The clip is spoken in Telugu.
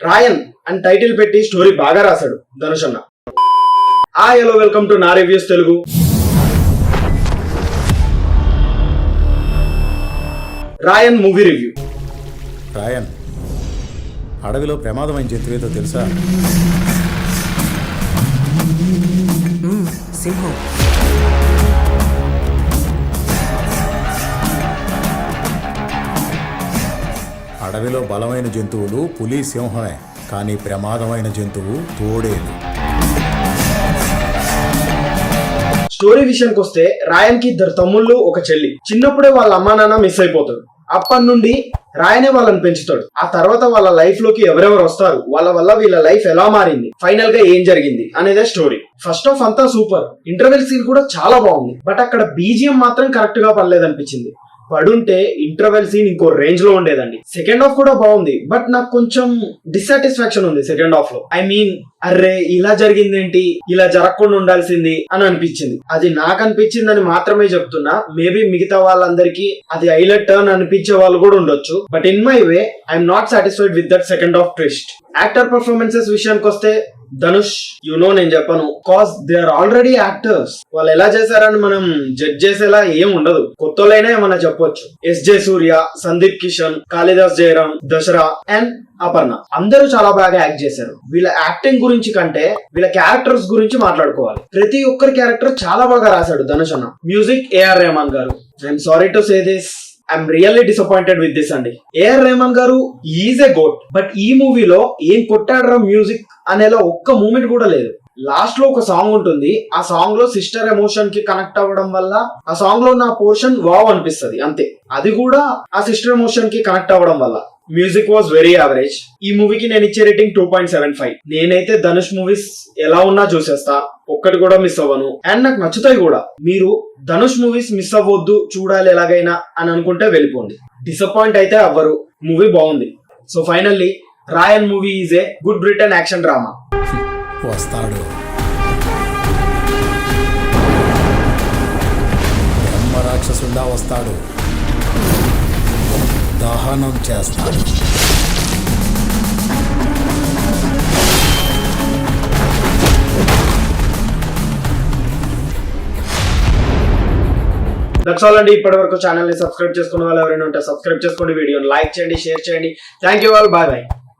రాయన్ అని టైటిల్ పెట్టి స్టోరీ బాగా రాశాడు ధనుష్ అన్న. హలో వెల్కమ్ టు నా రివ్యూస్ తెలుగు. రాయన్ మూవీ రివ్యూ. రాయన్ అడవిలో ప్రమాదమైన జంతువేదో తెలుసా? సింహం. అడవిలో బలమైన జంతువులు పులి, సింహమే, కానీ ప్రమాదమైన జంతువు తోడేలు. స్టోరీ విషయానికి వస్తే రాయన్ కి 2 తమ్ముళ్ళు, 1 చెల్లి. చిన్నప్పుడే వాళ్ళ అమ్మా నాన్న మిస్ అయిపోతాడు. అప్పటి నుండి రాయనే వాళ్ళని పెంచుతాడు. ఆ తర్వాత వాళ్ళ లైఫ్ లోకి ఎవరెవరు వస్తారు, వాళ్ళ వల్ల వీళ్ళ లైఫ్ ఎలా మారింది, ఫైనల్ గా ఏం జరిగింది అనేదే స్టోరీ. ఫస్ట్ హాఫ్ అంతా సూపర్, ఇంటర్వెల్ సీన్ కూడా చాలా బాగుంది. బట్ అక్కడ బీజిఎం మాత్రం కరెక్ట్ గా పడలేదనిపించింది. పడుంటే ఇంటర్వెల్ సీన్ ఇంకో రేంజ్ లో ఉండేదండి. సెకండ్ హాఫ్ కూడా బాగుంది, బట్ నాకు కొంచెం డిస్సాటిస్ఫాక్షన్ ఉంది సెకండ్ హాఫ్ లో. ఐ మీన్ అర్రే ఇలా జరిగిందేంటి, ఇలా జరగకుండా ఉండాల్సింది అని అనిపించింది. అది నాకు అనిపించిందని మాత్రమే చెప్తున్నా. మేబీ మిగతా వాళ్ళందరికీ అది హైలైట్ టర్న్ అనిపించే వాళ్ళు కూడా ఉండొచ్చు. But in my way I'm not satisfied with that second half twist. Actor performances విషయానికి వస్తే ధనుష్, నేను చెప్పను, cause they are already actors. వాళ్ళు ఎలా చేశారని మనం జడ్జ్ చేసేలా ఏం ఉండదు. కొత్తలైనా ఏమన్నా చెప్పొచ్చు. SJ Surya, Sandeep Kishan, Kalidas Jayaram, Dasara and Aparna అందరూ చాలా బాగా యాక్ట్ చేశారు. వీళ్ళ యాక్టింగ్ గురించి కంటే వీళ్ళ క్యారెక్టర్స్ గురించి మాట్లాడుకోవాలి. ప్రతి ఒక్కరి క్యారెక్టర్ చాలా బాగా రాశాడు ధనుష్ అన్న. మ్యూజిక్ ఏఆర్ రెహమాన్ గారు. I'm sorry to say this, I'm really disappointed with this అండి. ఏఆర్ రెహమాన్ గారు ఈజ్ ఎ గోట్, బట్ ఈ మూవీలో ఏం కొట్టాడరా మ్యూజిక్ అనేలా ఒక్క మూమెంట్ కూడా లేదు. లాస్ట్ లో ఒక సాంగ్ ఉంటుంది. ఆ సాంగ్ లో సిస్టర్ ఎమోషన్ కి కనెక్ట్ అవ్వడం వల్ల ఆ సాంగ్ లో నా పోర్షన్ వావ్ అనిపిస్తుంది అంతే. అది కూడా ఆ సిస్టర్ ఎమోషన్ కి కనెక్ట్ అవ్వడం వల్ల. Music was very average. ఈ మూవీకి నేను ఇచ్చే రేటింగ్ 2.75. నేనైతే ధనుష్ మూవీస్ ఎలా ఉన్నా చూసేస్తా, ఒక్కటి కూడా మిస్ అవ్వను. అండ్ నాకు నచ్చుతాయి కూడా. మీరు ధనుష్ మూవీస్ మిస్ అవ్వద్దు, చూడాలి ఎలాగైనా అని అనుకుంటే వెళ్ళిపోండి. డిసప్పాయింట్ అయితే అవ్వరు. మూవీ బాగుంది. So finally Raayan movie is a good Britain action drama. వస్తాడు, బ్రహ్మ రాక్షసుడా వస్తాడు, దహనం చేస్తాడు. దట్స్ ఆల్ అండి. ఇప్పటి వరకు ఛానల్ ని సబ్స్క్రైబ్ చేసుకున్న వాళ్ళు ఎవరైనా ఉంటే సబ్స్క్రైబ్ చేసుకోండి, వీడియోని లైక్ చేయండి, షేర్ చేయండి. Thank you all, bye bye.